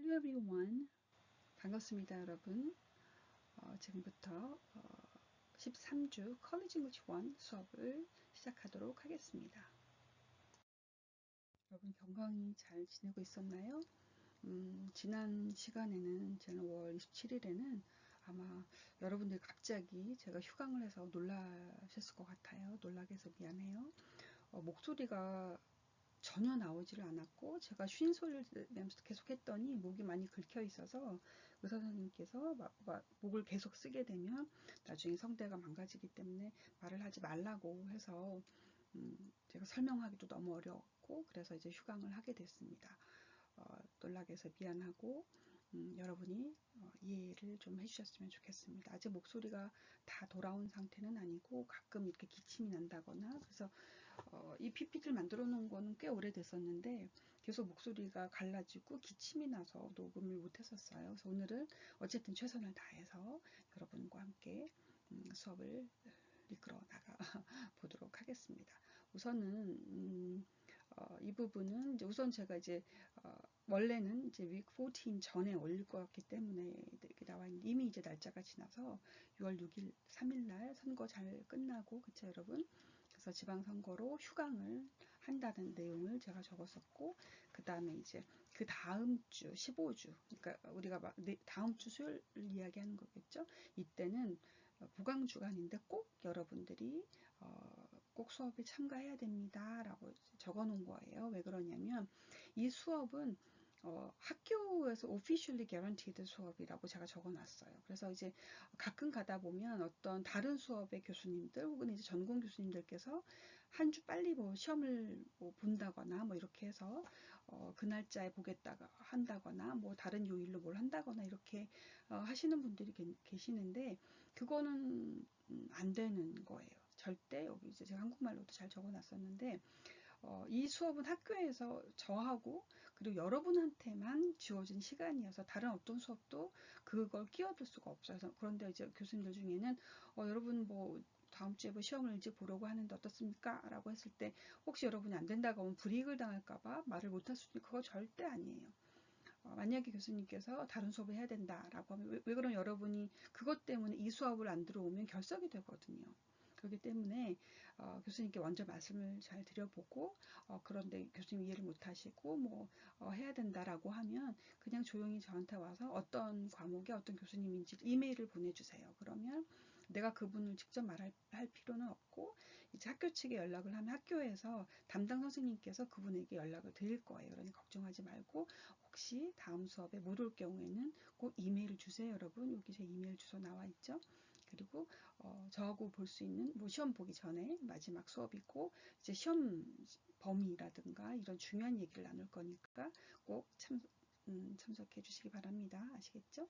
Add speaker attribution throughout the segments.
Speaker 1: Hello everyone. 반갑습니다, 여러분. 지금부터 13주 College English 1 수업을 시작하도록 하겠습니다. 여러분 건강히 잘 지내고 있었나요? 지난 시간에는, 지난 5월 27일에는 아마 여러분들이 갑자기 제가 휴강을 해서 놀라셨을 것 같아요. 놀라게 해서 미안해요. 목소리가 전혀 나오지를 않았고, 제가 쉰 소리를 내면서 계속 했더니 목이 많이 긁혀 있어서 의사 선생님께서 목을 계속 쓰게 되면 나중에 성대가 망가지기 때문에 말을 하지 말라고 해서 제가 설명하기도 너무 어려웠고, 그래서 이제 휴강을 하게 됐습니다. 놀라게 해서 미안하고, 여러분이 이해를 좀 해주셨으면 좋겠습니다. 아직 목소리가 다 돌아온 상태는 아니고 가끔 이렇게 기침이 난다거나, 그래서 이 PPT를 만들어 놓은 거는 꽤 오래됐었는데 계속 목소리가 갈라지고 기침이 나서 녹음을 못 했었어요. 그래서 오늘은 어쨌든 최선을 다해서 여러분과 함께 수업을 이끌어 나가 보도록 하겠습니다. 우선은 이 부분은 이제 우선 제가 이제 원래는 이제 week 14 전에 올릴 거였기 때문에 이렇게 나와 있는데, 이미 이제 날짜가 지나서 6월 6일 3일 날 선거 잘 끝나고, 그쵸 여러분? 그래서 지방선거로 휴강을 한다는 내용을 제가 적었었고, 그 다음에 이제 그 다음 주 15주, 그러니까 우리가 다음 주 수요일 이야기하는 거겠죠? 이때는 부강주간인데 꼭 여러분들이 꼭 수업에 참가해야 됩니다 라고 적어 놓은 거예요. 왜 그러냐면 이 수업은 학교에서 officially guaranteed 수업이라고 제가 적어 놨어요. 그래서 이제 가끔 가다 보면 어떤 다른 수업의 교수님들 혹은 이제 전공 교수님들께서 한 주 빨리 뭐 시험을 뭐 본다거나 뭐 이렇게 해서 그 날짜에 보겠다가 한다거나 뭐 다른 요일로 뭘 한다거나 이렇게 하시는 분들이 계시는데, 그거는 안 되는 거예요. 절대. 여기 이제 제가 한국말로도 잘 적어 놨었는데, 이 수업은 학교에서 저하고 그리고 여러분한테만 주어진 시간이어서 다른 어떤 수업도 그걸 끼워들 수가 없어요. 그런데 이제 교수님들 중에는 여러분 뭐 다음 주에 뭐 시험을 일찍 보려고 하는데 어떻습니까? 라고 했을 때 혹시 여러분이 안 된다고 하면 불이익을 당할까봐 말을 못할 수도 있고, 그거 절대 아니에요. 만약에 교수님께서 다른 수업을 해야 된다라고 하면 왜 그럼 여러분이 그것 때문에 이 수업을 안 들어오면 결석이 되거든요. 그렇기 때문에 교수님께 먼저 말씀을 잘 드려보고, 그런데 교수님 이해를 못하시고 뭐 해야 된다라고 하면 그냥 조용히 저한테 와서 어떤 과목에 어떤 교수님인지 이메일을 보내주세요. 그러면 내가 그분을 직접 말할 필요는 없고, 이제 학교 측에 연락을 하면 학교에서 담당 선생님께서 그분에게 연락을 드릴 거예요. 그러니까 걱정하지 말고, 혹시 다음 수업에 못 올 경우에는 꼭 이메일을 주세요. 여러분, 여기 제 이메일 주소 나와 있죠. 그리고 저하고 볼 수 있는, 뭐 시험 보기 전에 마지막 수업이고 이제 시험 범위라든가 이런 중요한 얘기를 나눌 거니까 꼭 참석해 주시기 바랍니다. 아시겠죠?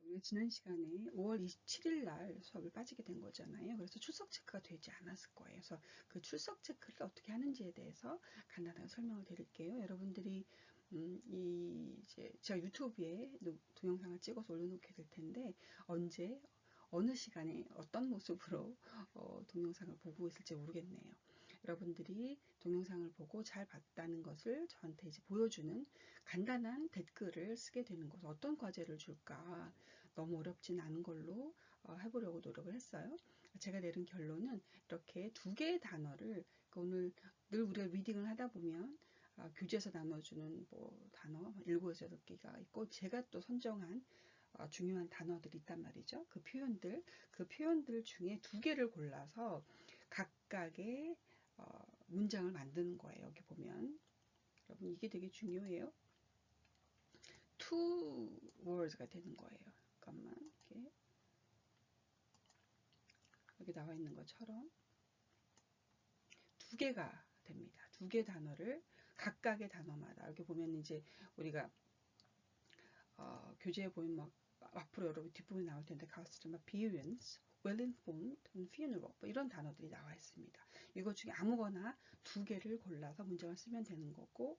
Speaker 1: 우리가 지난 시간에 5월 27일 날 수업을 빠지게 된 거잖아요. 그래서 출석 체크가 되지 않았을 거예요. 그래서 그 출석 체크를 어떻게 하는지에 대해서 간단하게 설명을 드릴게요. 여러분들이 이제 제가 유튜브에 동영상을 찍어서 올려놓게 될 텐데, 언제 어느 시간에 어떤 모습으로 동영상을 보고 있을지 모르겠네요. 여러분들이 동영상을 보고 잘 봤다는 것을 저한테 이제 보여주는 간단한 댓글을 쓰게 되는 것은 어떤 과제를 줄까, 너무 어렵진 않은 걸로 해보려고 노력을 했어요. 제가 내린 결론은 이렇게 두 개의 단어를, 오늘 늘 우리가 리딩을 하다 보면 교재에서 나눠주는 뭐 단어 7에서 8개가 있고, 제가 또 선정한 중요한 단어들이 있단 말이죠. 그 표현들 중에 두 개를 골라서 각각의 문장을 만드는 거예요. 여기 보면 여러분 이게 되게 중요해요. two words가 되는 거예요. 잠깐만, 이렇게 여기 나와 있는 것처럼 두 개가 됩니다. 두 개 단어를 각각의 단어마다, 여기 보면 이제 우리가 교재에 보면 막 앞으로 여러분 뒷부분에 나올 텐데 가수들 막 appearance, well-informed, funeral 뭐 이런 단어들이 나와 있습니다. 이것 중에 아무거나 두 개를 골라서 문장을 쓰면 되는 거고,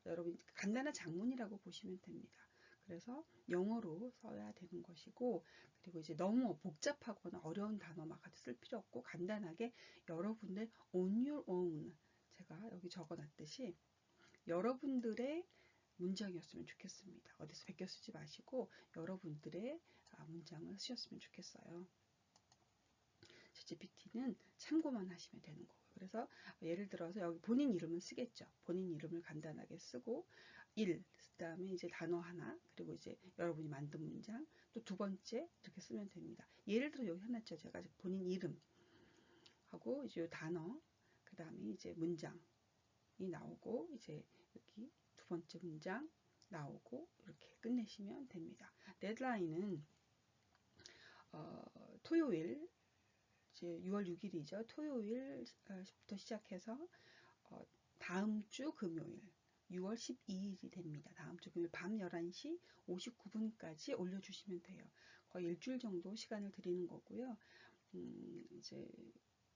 Speaker 1: 여러분 간단한 장문이라고 보시면 됩니다. 그래서 영어로 써야 되는 것이고, 그리고 이제 너무 복잡하거나 어려운 단어 막 쓸 필요 없고 간단하게 여러분들 on your own, 제가 여기 적어 놨듯이 여러분들의 문장이었으면 좋겠습니다. 어디서 베껴 쓰지 마시고 여러분들의 문장을 쓰셨으면 좋겠어요. ChatGPT는 참고만 하시면 되는 거고요. 그래서 예를 들어서 여기 본인 이름은 쓰겠죠. 본인 이름을 간단하게 쓰고 그다음에 이제 단어 하나, 그리고 이제 여러분이 만든 문장, 또 두 번째 이렇게 쓰면 됩니다. 예를 들어 여기 해놨죠. 제가 본인 이름 하고 이제 단어, 그다음에 이제 문장이 나오고 이제 여기 두 번째 문장 나오고 이렇게 끝내시면 됩니다. 데드라인은 토요일 이제 6월 6일이죠. 토요일부터 시작해서 다음 주 금요일 6월 12일이 됩니다. 다음 주 금요일 밤 11시 59분까지 올려주시면 돼요. 거의 일주일 정도 시간을 드리는 거고요. 이제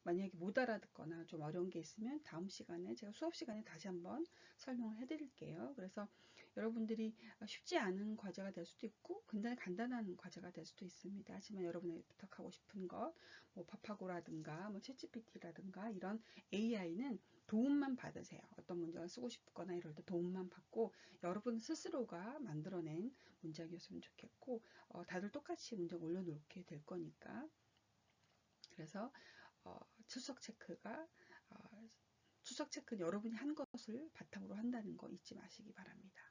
Speaker 1: 만약에 못 알아듣거나 좀 어려운 게 있으면 다음 시간에 제가 수업 시간에 다시 한번 설명을 해드릴게요. 그래서 여러분들이 쉽지 않은 과제가 될 수도 있고 굉장히 간단한 과제가 될 수도 있습니다. 하지만 여러분에게 부탁하고 싶은 것, 뭐 파파고라든가 뭐 챗GPT라든가 이런 AI는 도움만 받으세요. 어떤 문장을 쓰고 싶거나 이럴 때 도움만 받고 여러분 스스로가 만들어낸 문장이었으면 좋겠고 다들 똑같이 문장 올려놓게 될 거니까. 그래서 출석 체크가 출석 체크는 여러분이 한 것을 바탕으로 한다는 거 잊지 마시기 바랍니다.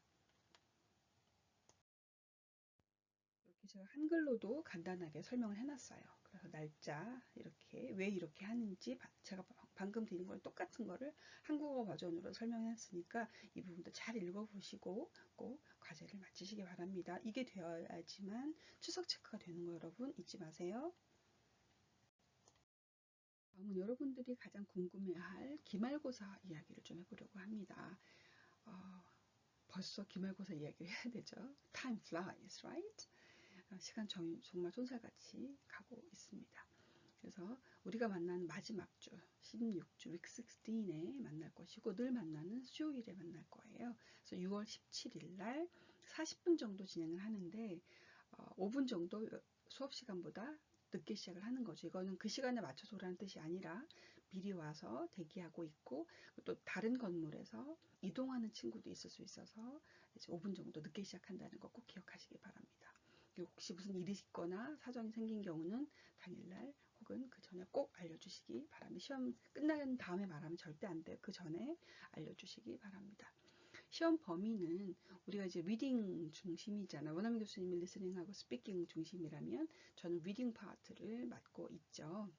Speaker 1: 이렇게 제가 한글로도 간단하게 설명을 해놨어요. 그래서 날짜 이렇게 왜 이렇게 하는지 제가 방금 드린 걸 똑같은 거를 한국어 버전으로 설명했으니까 이 부분도 잘 읽어보시고 꼭 과제를 마치시기 바랍니다. 이게 되어야지만 출석 체크가 되는 거 여러분 잊지 마세요. 다음은 여러분들이 가장 궁금해할 기말고사 이야기를 좀 해보려고 합니다. 벌써 기말고사 이야기를 해야 되죠. Time flies, right? 시간 정말 쏜살같이 가고 있습니다. 그래서 우리가 만나는 마지막 주, 16주, week 16에 만날 것이고 늘 만나는 수요일에 만날 거예요. 그래서 6월 17일 날 40분 정도 진행을 하는데 5분 정도 수업 시간보다 늦게 시작을 하는 거죠. 이거는 그 시간에 맞춰서 오라는 뜻이 아니라 미리 와서 대기하고 있고 또 다른 건물에서 이동하는 친구도 있을 수 있어서 이제 5분 정도 늦게 시작한다는 거 꼭 기억하시기 바랍니다. 혹시 무슨 일이 있거나 사정이 생긴 경우는 당일날 혹은 그 전에 꼭 알려주시기 바랍니다. 시험 끝난 다음에 말하면 절대 안 돼요. 그 전에 알려주시기 바랍니다. 시험 범위는 우리가 이제 리딩 중심이잖아요. 원어민 교수님이 리스닝하고 스피킹 중심이라면 저는 리딩 파트를 맡고 있죠.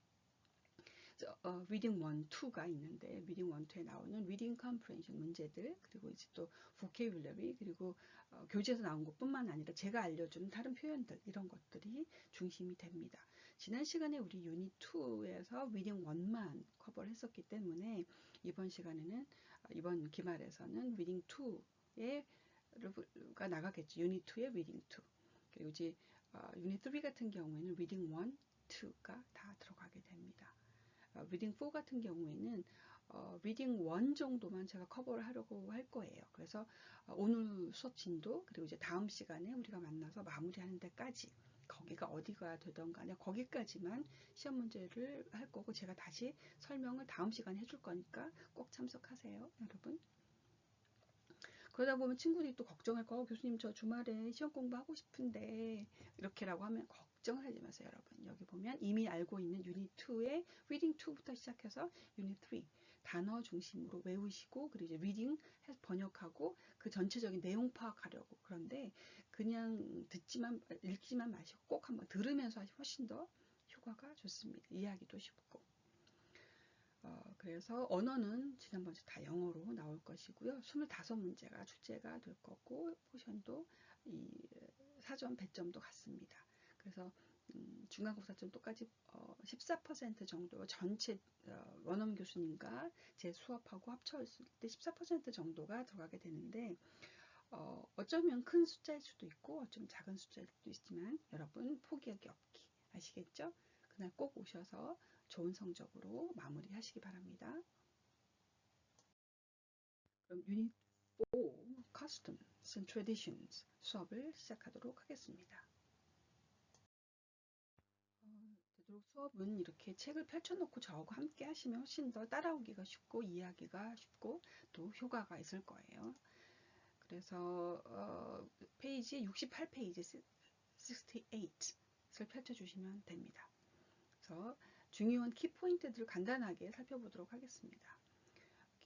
Speaker 1: 리딩 1, 2가 있는데 리딩 1, 2에 나오는 리딩 컴프레hension 문제들, 그리고 이제 또 vocabulary, 그리고 교재에서 나온 것뿐만 아니라 제가 알려주는 다른 표현들, 이런 것들이 중심이 됩니다. 지난 시간에 우리 유닛 2에서 리딩 1만 커버를 했었기 때문에 이번 시간에는 이번 기말에서는 리딩 2가 나가겠죠. 유닛 2의 리딩 2. 그리고 이제 유닛 3 같은 경우에는 리딩 1, 2가 다 들어가게 됩니다. 리딩 4 같은 경우에는 리딩 1 정도만 제가 커버를 하려고 할 거예요. 그래서 오늘 수업 진도, 그리고 이제 다음 시간에 우리가 만나서 마무리하는 데까지, 거기가 어디가 되던 간에 거기까지만 시험 문제를 할 거고 제가 다시 설명을 다음 시간에 해줄 거니까 꼭 참석하세요, 여러분. 그러다 보면 친구들이 또 걱정할 거, 교수님 저 주말에 시험 공부하고 싶은데 이렇게라고 하면 걱정하지 마세요, 여러분. 여기 보면 이미 알고 있는 유닛 2의 리딩 2부터 시작해서 유닛 3 단어 중심으로 외우시고, 그리고 이제 리딩 해서 번역하고 그 전체적인 내용 파악하려고. 그런데 그냥 읽지만 마시고 꼭 한번 들으면서 하시면 훨씬 더 효과가 좋습니다. 이해하기도 쉽고. 그래서 언어는 지난번에 다 영어로 나올 것이고요. 25문제가 출제가 될 거고 포션도 이 사전 배점도 같습니다. 그래서 중간고사점 똑같이 14% 정도 전체 원어민 교수님과 제 수업하고 합쳤을 때 14% 정도가 들어가게 되는데 어쩌면 큰 숫자일 수도 있고 어쩌면 작은 숫자일 수도 있지만 여러분 포기하기 없기, 아시겠죠? 그날 꼭 오셔서 좋은 성적으로 마무리하시기 바랍니다. 그럼 유닛 5 Customs and Traditions 수업을 시작하도록 하겠습니다. 되도록 수업은 이렇게 책을 펼쳐놓고 저하고 함께 하시면 훨씬 더 따라오기가 쉽고 이해하기가 쉽고 또 효과가 있을 거예요. 그래서 페이지 68페이지 68을 펼쳐주시면 됩니다. 그래서 중요한 키포인트들을 간단하게 살펴보도록 하겠습니다.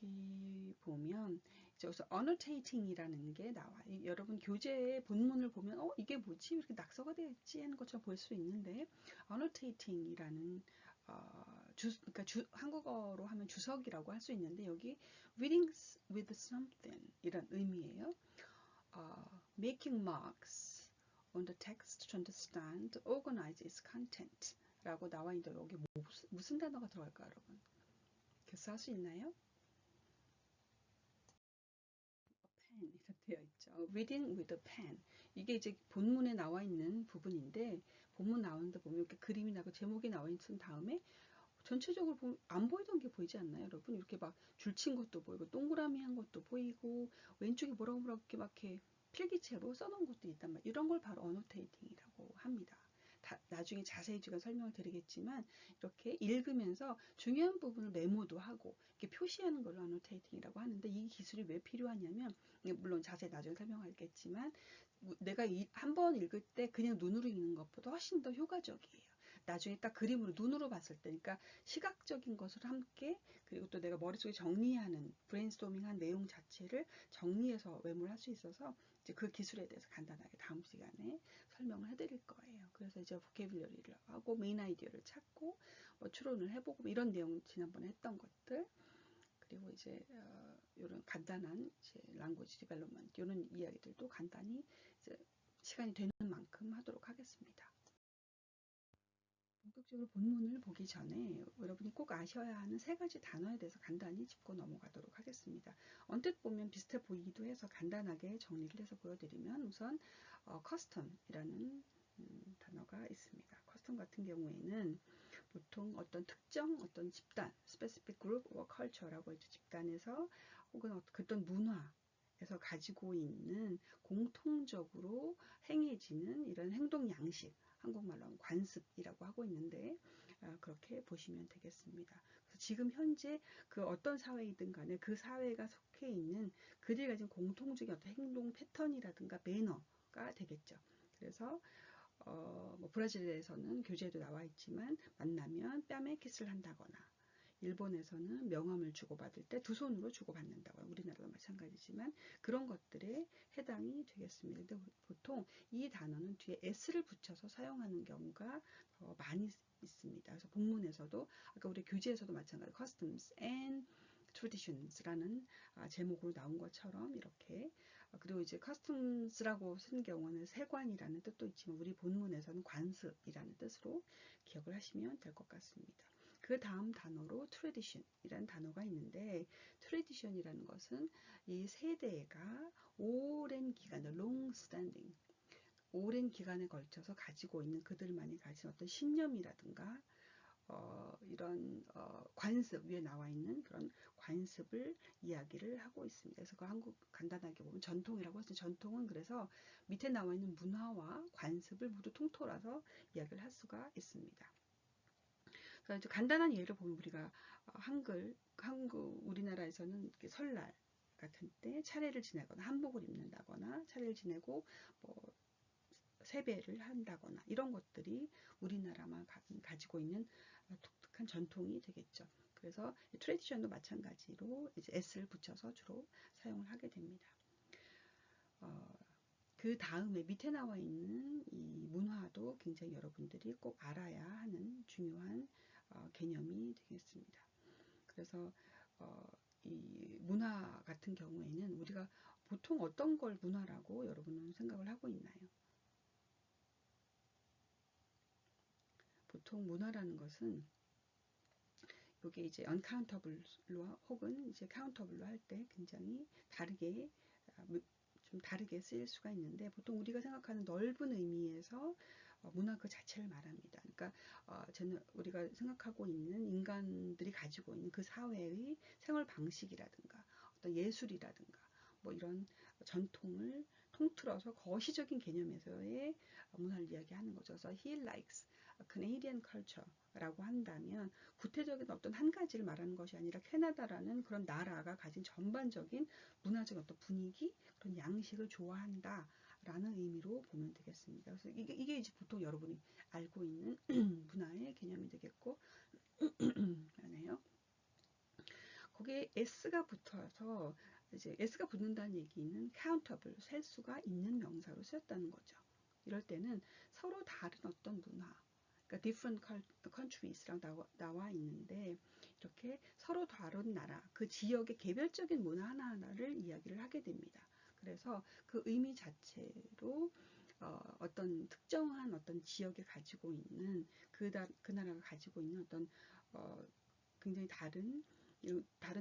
Speaker 1: 여기 보면 이제 여기서 annotating이라는 게 나와요. 여러분 교재의 본문을 보면 이게 뭐지? 이렇게 낙서가 되어 있지? 하는 것처럼 볼 수 있는데 annotating이라는 그러니까 한국어로 하면 주석이라고 할 수 있는데 여기 reading with something 이런 의미예요. making marks on the text to understand, organize its content 라고 나와 있는데 여기 무슨 단어가 들어갈까요, 여러분? 이렇게 할 수 있나요? pen 이렇게 되어 있죠. reading with a pen. 이게 이제 본문에 나와 있는 부분인데 본문 나오는데 보면 이렇게 그림이 나고 제목이 나와 있는 다음에 전체적으로 보면 안 보이던 게 보이지 않나요, 여러분? 이렇게 막 줄친 것도 보이고 동그라미 한 것도 보이고 왼쪽에 뭐라고 이렇게 막 이렇게 필기체로 써놓은 것도 있단 말이에요. 이런 걸 바로 어노테이팅이라고 합니다. 나중에 자세히 제가 설명을 드리겠지만 이렇게 읽으면서 중요한 부분을 메모도 하고 이렇게 표시하는 걸 어노테이팅이라고 하는데 이 기술이 왜 필요하냐면 물론 자세히 나중에 설명하겠지만 내가 한 번 읽을 때 그냥 눈으로 읽는 것보다 훨씬 더 효과적이에요. 나중에 딱 그림으로 눈으로 봤을 때, 그러니까 시각적인 것을 함께 그리고 또 내가 머릿속에 정리하는 브레인스토밍한 내용 자체를 정리해서 메모를 할 수 있어서 이제 그 기술에 대해서 간단하게 다음 시간에 설명을 해드릴 거예요. 그래서 이제 보케뷸러리를 하고 메인 아이디어를 찾고 뭐 추론을 해보고 이런 내용 지난번에 했던 것들 그리고 이제 이런 간단한 이제 language development 이런 이야기들도 간단히 이제 시간이 되는 만큼 하도록 하겠습니다. 본격적으로 본문을 보기 전에 여러분이 꼭 아셔야 하는 세 가지 단어에 대해서 간단히 짚고 넘어가도록 하겠습니다. 언뜻 보면 비슷해 보이기도 해서 간단하게 정리를 해서 보여드리면 우선 custom이라는 단어가 있습니다. 커스텀 같은 경우에는 보통 어떤 특정 어떤 집단, specific group or culture라고 했죠. 집단에서 혹은 어떤 문화에서 가지고 있는 공통적으로 행해지는 이런 행동 양식 한국말로 하면 관습이라고 하고 있는데 그렇게 보시면 되겠습니다. 그래서 지금 현재 그 어떤 사회이든 간에 그 사회가 속해 있는 그들이 가진 공통적인 어떤 행동 패턴이라든가 매너가 되겠죠. 그래서 뭐 브라질에서는 교재에도 나와 있지만 만나면 뺨에 키스를 한다거나 일본에서는 명함을 주고받을 때 두 손으로 주고받는다고 우리나라도 마찬가지지만 그런 것들에 해당이 되겠습니다. 근데 보통 이 단어는 뒤에 s를 붙여서 사용하는 경우가 많이 있습니다. 그래서 본문에서도 아까 우리 교재에서도 마찬가지로 customs and traditions라는 제목으로 나온 것처럼 이렇게 그리고 이제 customs라고 쓴 경우는 세관이라는 뜻도 있지만 우리 본문에서는 관습이라는 뜻으로 기억을 하시면 될 것 같습니다. 그 다음 단어로 tradition이라는 단어가 있는데 tradition이라는 것은 이 세대가 오랜 기간을 long standing 오랜 기간에 걸쳐서 가지고 있는 그들만이 가진 어떤 신념이라든가 이런 관습 위에 나와 있는 그런 관습을 이야기를 하고 있습니다. 그래서 그 한국 간단하게 보면 전통이라고 했을 때 전통은 그래서 밑에 나와 있는 문화와 관습을 모두 통틀어서 이야기를 할 수가 있습니다. 그래서 간단한 예를 보면 우리가 한국 우리나라에서는 설날 같은 때 차례를 지내거나 한복을 입는다거나 차례를 지내고 뭐 세배를 한다거나 이런 것들이 우리나라만 가지고 있는 독특한 전통이 되겠죠. 그래서 트레디션도 마찬가지로 이제 s를 붙여서 주로 사용을 하게 됩니다. 그 다음에 밑에 나와 있는 이 문화도 굉장히 여러분들이 꼭 알아야 하는 중요한 개념이 되겠습니다. 그래서 이 문화 같은 경우에는 우리가 보통 어떤 걸 문화라고 여러분은 생각을 하고 있나요? 보통 문화라는 것은 이게 이제 uncountable로 혹은 이제 countable로 할 때 굉장히 다르게 좀 다르게 쓰일 수가 있는데 보통 우리가 생각하는 넓은 의미에서 문화 그 자체를 말합니다. 그러니까 우리가 생각하고 있는 인간들이 가지고 있는 그 사회의 생활 방식이라든가 어떤 예술이라든가 뭐 이런 전통을 통틀어서 거시적인 개념에서의 문화를 이야기하는 거죠. 그래서 he likes Canadian culture라고 한다면 구체적인 어떤 한 가지를 말하는 것이 아니라 캐나다라는 그런 나라가 가진 전반적인 문화적 어떤 분위기, 그런 양식을 좋아한다라는 의미로 보면 되겠습니다. 그래서 이게 이제 보통 여러분이 알고 있는 문화의 개념이 되겠고, 하네요. 거기에 s가 붙어서 이제 s가 붙는다는 얘기는 countable, 셀 수가 있는 명사로 쓰였다는 거죠. 이럴 때는 서로 다른 어떤 문화, 그러니까 different countries라고 나와 있는데 이렇게 서로 다른 나라, 그 지역의 개별적인 문화 하나하나를 이야기를 하게 됩니다. 그래서 그 의미 자체로 어떤 특정한 어떤 지역에 가지고 있는 그 나라가 가지고 있는 어떤 굉장히 다른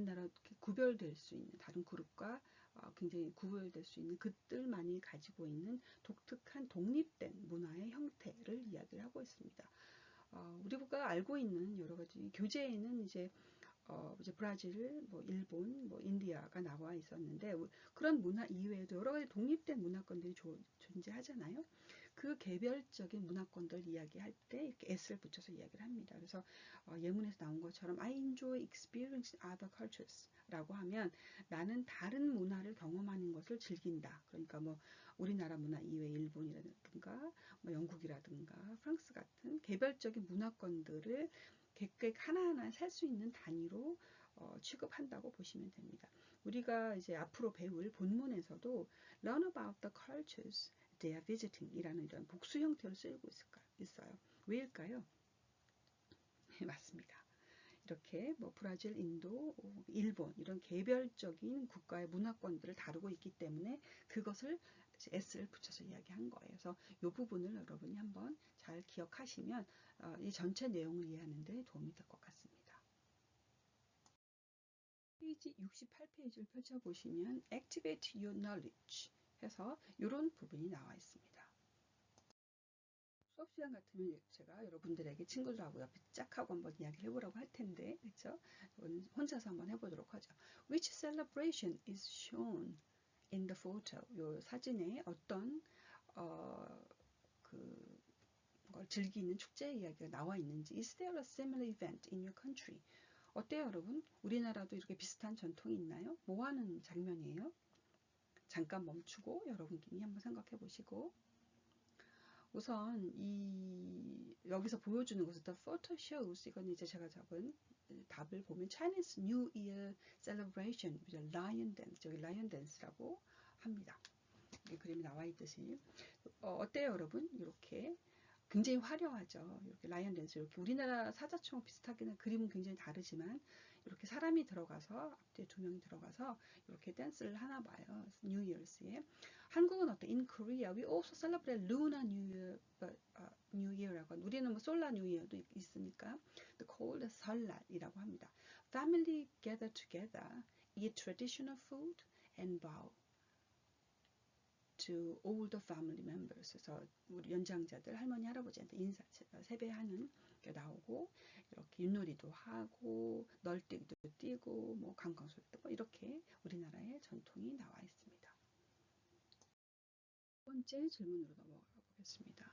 Speaker 1: 나라 구별될 수 있는 다른 그룹과 굉장히 구별될 수 있는 그들만이 가지고 있는 독특한 독립된 문화의 형태를 이야기를 하고 있습니다. 우리가 알고 있는 여러 가지 교재에는 이제 브라질, 뭐 일본, 뭐 인디아가 나와 있었는데 그런 문화 이외에도 여러 가지 독립된 문화권들이 존재하잖아요. 그 개별적인 문화권들 이야기할 때 이렇게 s를 붙여서 이야기를 합니다. 그래서 예문에서 나온 것처럼 I enjoy experiencing other cultures 라고 하면 나는 다른 문화를 경험하는 것을 즐긴다. 그러니까 뭐 우리나라 문화 이외 일본이라든가 뭐 영국이라든가 프랑스 같은 개별적인 문화권들을 객 하나하나 살 수 있는 단위로 취급한다고 보시면 됩니다. 우리가 이제 앞으로 배울 본문에서도 learn about the cultures they are visiting 이라는 이런 복수 형태로 쓰이고 있어요. 왜일까요? 네, 맞습니다. 이렇게 뭐 브라질, 인도, 일본 이런 개별적인 국가의 문화권들을 다루고 있기 때문에 그것을 s를 붙여서 이야기한 거예요. 그래서 이 부분을 여러분이 한번 잘 기억하시면 이 전체 내용을 이해하는 데 도움이 될 것 같습니다. 페이지 68페이지를 펼쳐보시면 Activate your knowledge 해서 이런 부분이 나와 있습니다. 수업 시간 같으면 제가 여러분들에게 친구들하고 옆에 짝 하고 한번 이야기를 해보라고 할 텐데, 그렇죠? 혼자서 한번 해보도록 하죠. Which celebration is shown in the photo? 요 사진에 어떤 걸 즐기는 축제 이야기가 나와 있는지. Is there a similar event in your country? 어때요, 여러분? 우리나라도 이렇게 비슷한 전통이 있나요? 뭐 하는 장면이에요? 잠깐 멈추고 여러분끼리 한번 생각해 보시고. 우선 여기서 보여주는 것은 the photo shows, 이건 이제 제가 적은 답을 보면 Chinese New Year celebration, lion dance, 여기 lion dance라고 합니다. 이 그림이 나와 있듯이 어때요, 여러분? 이렇게 굉장히 화려하죠. 이렇게 라이언 댄스, 이렇게 우리나라 사자처럼 비슷하게는 그림은 굉장히 다르지만 이렇게 사람이 들어가서 앞뒤에 두 명이 들어가서 이렇게 댄스를 하나 봐요. New Year's에. 한국은 어때? In Korea, we also celebrate Lunar New Year, but New Year라고. 우리는 뭐 Solar New Year도 있으니까 the called 설날이라고 합니다. Family gather together, eat traditional food, and bow to all the family members. 그래서 우리 연장자들, 할머니, 할아버지한테 인사, 세배하는 게 나오고, 이렇게 윷놀이도 하고, 널뛰기도 뛰고, 뭐 강강술도 이렇게 우리나라의 전통이 나와 있습니다. 두 번째 질문으로 넘어가 보겠습니다.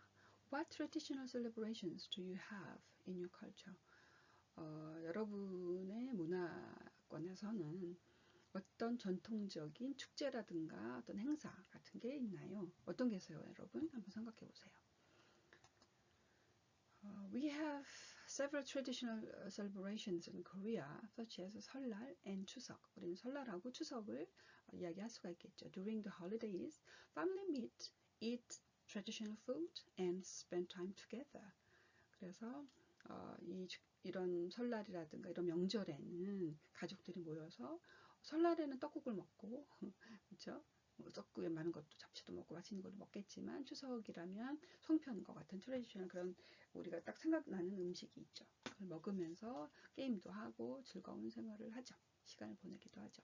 Speaker 1: What traditional celebrations do you have in your culture? 여러분의 문화권에서는 어떤 전통적인 축제라든가 어떤 행사 같은 게 있나요? 어떤 게 있어요, 여러분? 한번 생각해 보세요. We have several traditional celebrations in Korea, such as 설날 and 추석. 우리는 설날하고 추석을 이야기할 수가 있겠죠. During the holidays, family meet, eat traditional food, and spend time together. 그래서 이런 설날이라든가 이런 명절에는 가족들이 모여서 설날에는 떡국을 먹고 그렇죠? 떡국에 많은 것도 잡채도 먹고 맛있는 것도 먹겠지만 추석이라면 송편과 같은 트레디셔널 그런 우리가 딱 생각나는 음식이 있죠. 그걸 먹으면서 게임도 하고 즐거운 생활을 하죠. 시간을 보내기도 하죠.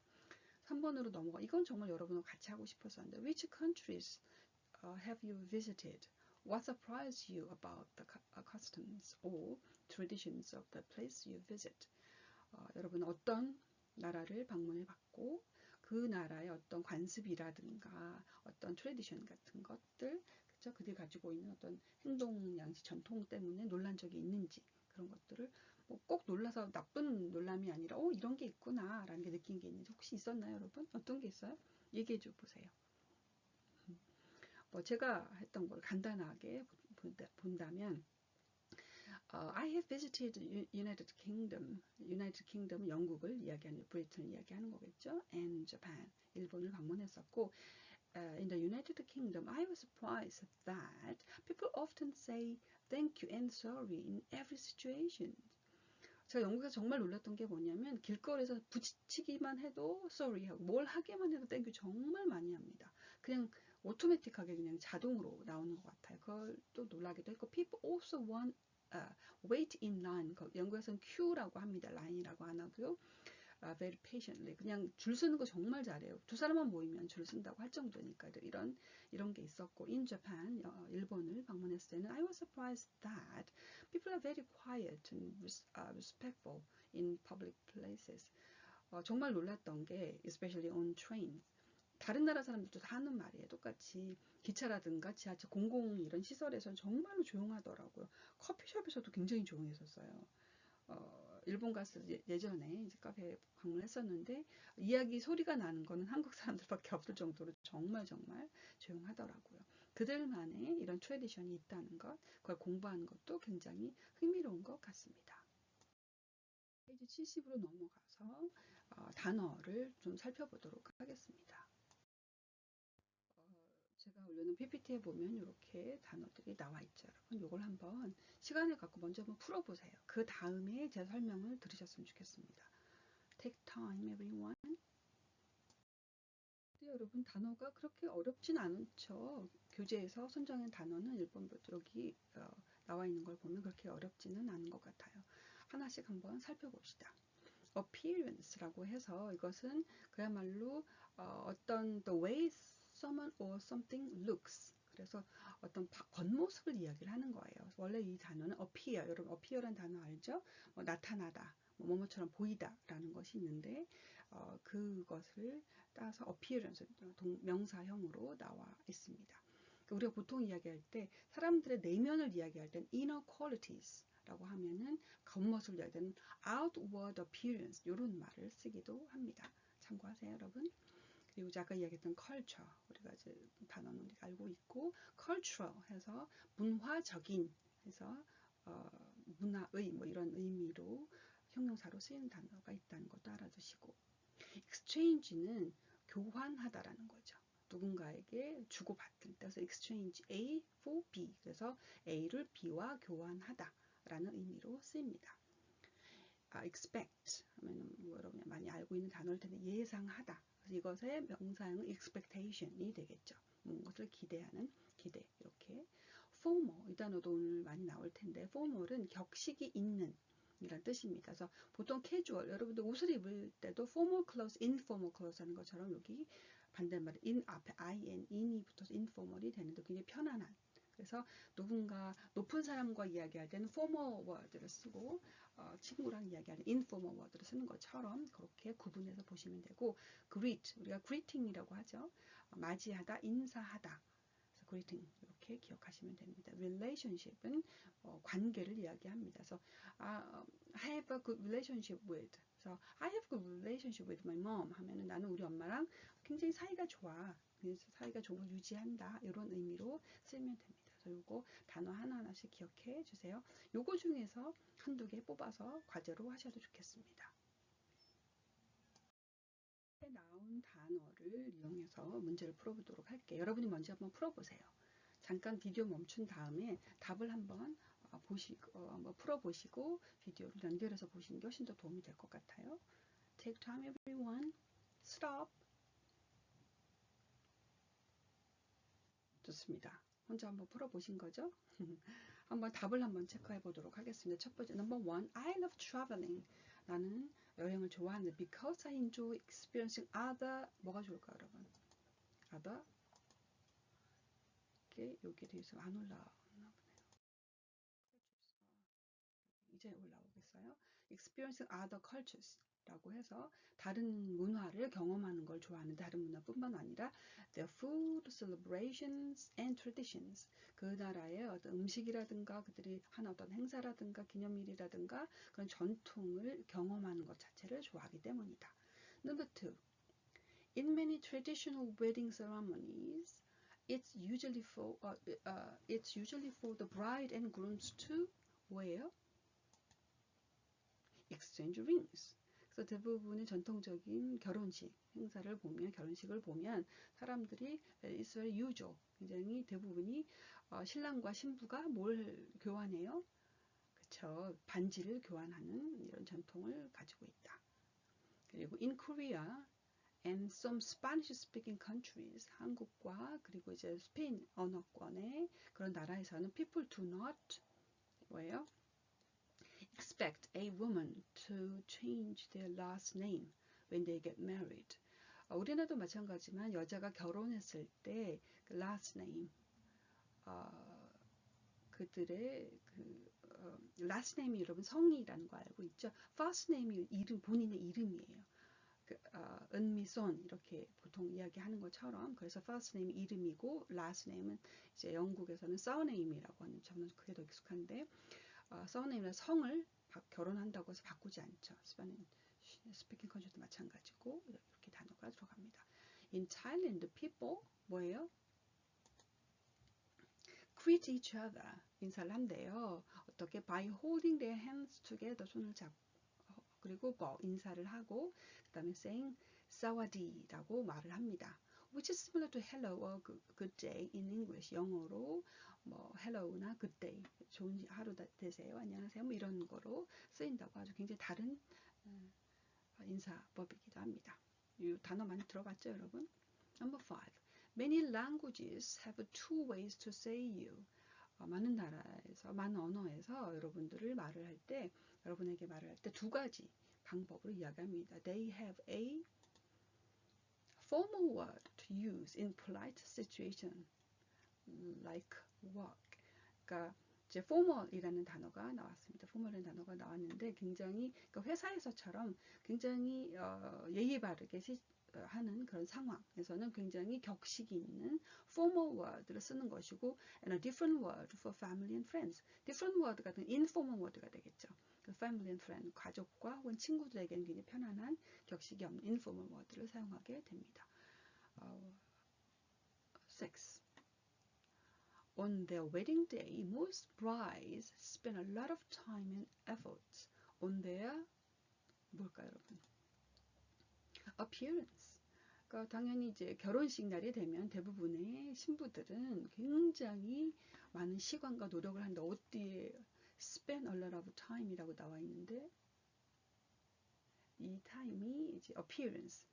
Speaker 1: 3번으로 넘어가. 이건 정말 여러분과 같이 하고 싶었었는데 Which countries have you visited? What surprised you about the customs or traditions of the place you visit? 여러분 어떤 나라를 방문해 봤고 그 나라의 어떤 관습이라든가 어떤 트레디션 같은 것들, 그렇죠? 그들이 가지고 있는 어떤 행동 양식 전통 때문에 놀란 적이 있는지 그런 것들을 뭐꼭 놀라서 나쁜 놀람이 아니라 이런 게 있구나 라는 게 느낀 게 있는지 혹시 있었나요, 여러분? 어떤 게 있어요? 얘기해 줘 보세요. 뭐 제가 했던 걸 간단하게 본다면 I have visited United Kingdom. United Kingdom은 영국을 이야기하는, 브리튼을 이야기하는 거겠죠. And Japan, 일본을 방문했었고, in the United Kingdom, I was surprised that people often say thank you and sorry in every situation. 제가 영국에서 정말 놀랐던 게 뭐냐면 길거리에서 부딪히기만 해도 sorry 하고 뭘 하기만 해도 thank you 정말 많이 합니다. 그냥 오토매틱하게 그냥 자동으로 나오는 것 같아요. 그걸 또 놀라기도 했고 people also want wait in line. 영국에서는 queue라고 합니다. line이라고 안 하고요. very patiently. 그냥 줄 서는 거 정말 잘해요. 두 사람만 모이면 줄 쓴다고 할 정도니까 이런 게 있었고 in Japan, 일본을 방문했을 때는 I was surprised that people are very quiet and respectful in public places. 정말 놀랐던 게 especially on trains. 다른 나라 사람들도 다 하는 말이에요. 똑같이 기차라든가 지하철 공공 이런 시설에서는 정말로 조용하더라고요. 커피숍에서도 굉장히 조용했었어요. 일본 갔을 때 예전에 이제 카페 방문했었는데 이야기 소리가 나는 거는 한국 사람들밖에 없을 정도로 정말 조용하더라고요. 그들만의 이런 트레디션이 있다는 것, 그걸 공부하는 것도 굉장히 흥미로운 것 같습니다. 페이지 70으로 넘어가서 단어를 좀 살펴보도록 하겠습니다. 제가 올려놓은 PPT에 보면 이렇게 단어들이 나와 있죠. 여러분 이걸 한번 시간을 갖고 먼저 한번 풀어보세요. 그 다음에 제 설명을 들으셨으면 좋겠습니다. Take time everyone. 여러분 단어가 그렇게 어렵진 않죠. 교재에서 선정한 단어는 일본어도 여기 나와 있는 걸 보면 그렇게 어렵지는 않은 것 같아요. 하나씩 한번 살펴봅시다. appearance라고 해서 이것은 그야말로 어떤 the way someone or something looks. 그래서 어떤 겉모습을 이야기를 하는 거예요. 원래 이 단어는 appear, 여러분 appear란 단어 알죠? 나타나다, 뭐뭐처럼 보이다라는 것이 있는데 그것을 따서 appearance, 명사형으로 나와 있습니다. 우리가 보통 이야기할 때 사람들의 내면을 이야기할 땐 inner qualities 라고 하면은 겉모습을 이야기할 때는 outward appearance 이런 말을 쓰기도 합니다. 참고하세요, 여러분. 그리고 아까 이야기했던 culture, 우리가 이제 단어는 우리가 알고 있고 cultural 해서 문화적인 해서 문화의 뭐 이런 의미로 형용사로 쓰이는 단어가 있다는 것도 알아두시고 exchange는 교환하다라는 거죠. 누군가에게 주고받을 때 그래서 exchange A for B 그래서 A를 B와 교환하다 라는 의미로 쓰입니다. expect 하면 뭐 여러분이 많이 알고 있는 단어일 텐데 예상하다. 그래서 이것의 명사형은 expectation이 되겠죠. 무엇을 기대하는 기대 이렇게. formal 이 단어도 오늘 많이 나올 텐데 formal은 격식이 있는 이란 뜻입니다. 그래서 보통 casual 여러분들 옷을 입을 때도 formal clothes, informal clothes 하는 것처럼 여기 반대말에 in 앞에 in이 붙어서 informal이 되는데 굉장히 편안한 그래서 누군가 높은 사람과 이야기할 때는 formal word를 쓰고 친구랑 이야기하는 informal word를 쓰는 것처럼 그렇게 구분해서 보시면 되고 greet, 우리가 greeting이라고 하죠. 맞이하다, 인사하다. 그래서 greeting 이렇게 기억하시면 됩니다. relationship은 관계를 이야기합니다. 그래서 I have a good relationship with. 그래서 I have a good relationship with my mom 하면은 나는 우리 엄마랑 굉장히 사이가 좋아. 그래서 사이가 좋은 걸 유지한다. 이런 의미로 쓰면 됩니다. 그래서 요거 단어 하나하나씩 기억해 주세요. 요거 중에서 한두 개 뽑아서 과제로 하셔도 좋겠습니다. 나온 단어를 이용해서 문제를 풀어보도록 할게요. 여러분이 먼저 한번 풀어보세요. 잠깐 비디오 멈춘 다음에 답을 한번 한번 풀어보시고 비디오를 연결해서 보시는 게 훨씬 더 도움이 될 것 같아요. Take time everyone. Stop. 좋습니다. 혼자 한번 풀어보신 거죠? 한번 답을 한번 체크해 보도록 하겠습니다. 첫 번째, number one, I love traveling. 나는 여행을 좋아하는데 because I enjoy experiencing other 뭐가 좋을까요, 여러분? other 여기에 대해서 안 올라오나 보네요. 이제 올라오겠어요? experiencing other cultures. 라고 해서 다른 문화를 경험하는 걸 좋아하는, 다른 문화뿐만 아니라 their food, celebrations and traditions, 그 나라의 어떤 음식이라든가 그들이 하는 어떤 행사라든가 기념일이라든가 그런 전통을 경험하는 것 자체를 좋아하기 때문이다. Number two, in many traditional wedding ceremonies, it's usually for the bride and grooms to wear exchange rings. 그래서 대부분의 전통적인 결혼식 행사를 보면, 결혼식을 보면 사람들이 it's very usual, 굉장히 대부분이 신랑과 신부가 뭘 교환해요? 그쵸, 반지를 교환하는 이런 전통을 가지고 있다. 그리고 in Korea and some Spanish-speaking countries, 한국과 그리고 이제 스페인 언어권의 그런 나라에서는 people do not 뭐예요? expect a woman to change their last name when they get married. 우리나라도 마찬가지지만 여자가 결혼했을 때 그 last name, 그들의 그 last name이 여러분 성이라는 거 알고 있죠? first name이 이름, 본인의 이름이에요. 은미손 이렇게 보통 이야기하는 것처럼, 그래서 first name 이름이고 last name은 이제 영국에서는 surname이라고 하는, 저는 그게 더 익숙한데 surname이나 성을 결혼한다고 해서 바꾸지 않죠. 스피킹 컨트리도 마찬가지고 이렇게 단어가 들어갑니다. In Thailand, people 뭐예요? greet each other, 인사를 한대요. 어떻게? by holding their hands together, 손을 잡고, 그리고 뭐 인사를 하고, 그 다음에 saying 사와디라고 말을 합니다. which is similar to hello or good day in English. 영어로 뭐 hello나 good day, 좋은 하루 되세요, 안녕하세요, 뭐 이런 거로 쓰인다고 하죠. 굉장히 다른 인사법이기도 합니다. 이 단어 많이 들어봤죠, 여러분? Number 5. Many languages have two ways to say you. 많은 나라에서, 많은 언어에서 여러분들을 말을 할 때, 여러분에게 말을 할 때 두 가지 방법으로 이야기합니다. They have a formal word to use in polite situation like work. 그러니까 이제 formal이라는 단어가 나왔습니다. formal이라는 단어가 나왔는데 굉장히, 그러니까 회사에서처럼 굉장히 예의 바르게 하는 그런 상황에서는 굉장히 격식이 있는 formal word를 쓰는 것이고, and a different word for family and friends. different word 같은 informal word가 되겠죠. family and friend, 가족과 혹은 친구들에게는 굉장히 편안한 격식이 없는 informal word를 사용하게 됩니다. 6. On their wedding day, most brides spend a lot of time and effort on their 뭘까요, 여러분? appearance. 그러니까 당연히 이제 결혼식 날이 되면 대부분의 신부들은 굉장히 많은 시간과 노력을 한다. 어디에 spend a lot of time이라고 나와 있는데, 이 타임이 이제 appearance,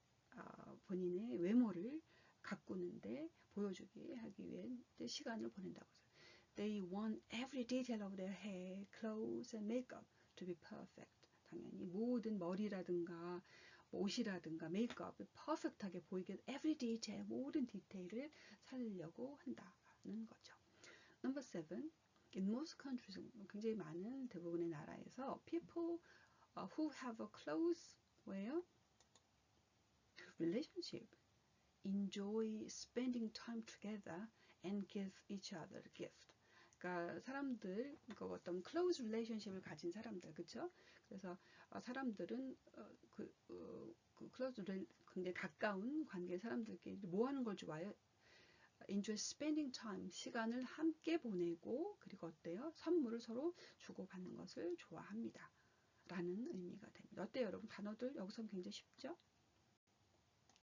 Speaker 1: 본인의 외모를 가꾸는데 보여주기 하기 위해 시간을 보낸다고 해서 they want every detail of their hair, clothes and makeup to be perfect. 당연히 모든 머리라든가 옷이라든가 메이크업을 퍼펙트하게 보이게 every detail, 모든 디테일을 살리려고 한다는 거죠. Number 7. In most countries, 굉장히 많은 대부분의 나라에서 people who have a close relationship enjoy spending time together and give each other a gift. 그러니까 사람들, 그러니까 어떤 close relationship을 가진 사람들, 그렇죠? 그래서 사람들은 close, 굉장히 가까운 관계 사람들끼리 뭐 하는 걸 좋아해요? enjoy spending time, 시간을 함께 보내고, 그리고 어때요? 선물을 서로 주고받는 것을 좋아합니다. 라는 의미가 됩니다. 어때요, 여러분? 단어들 여기서 굉장히 쉽죠?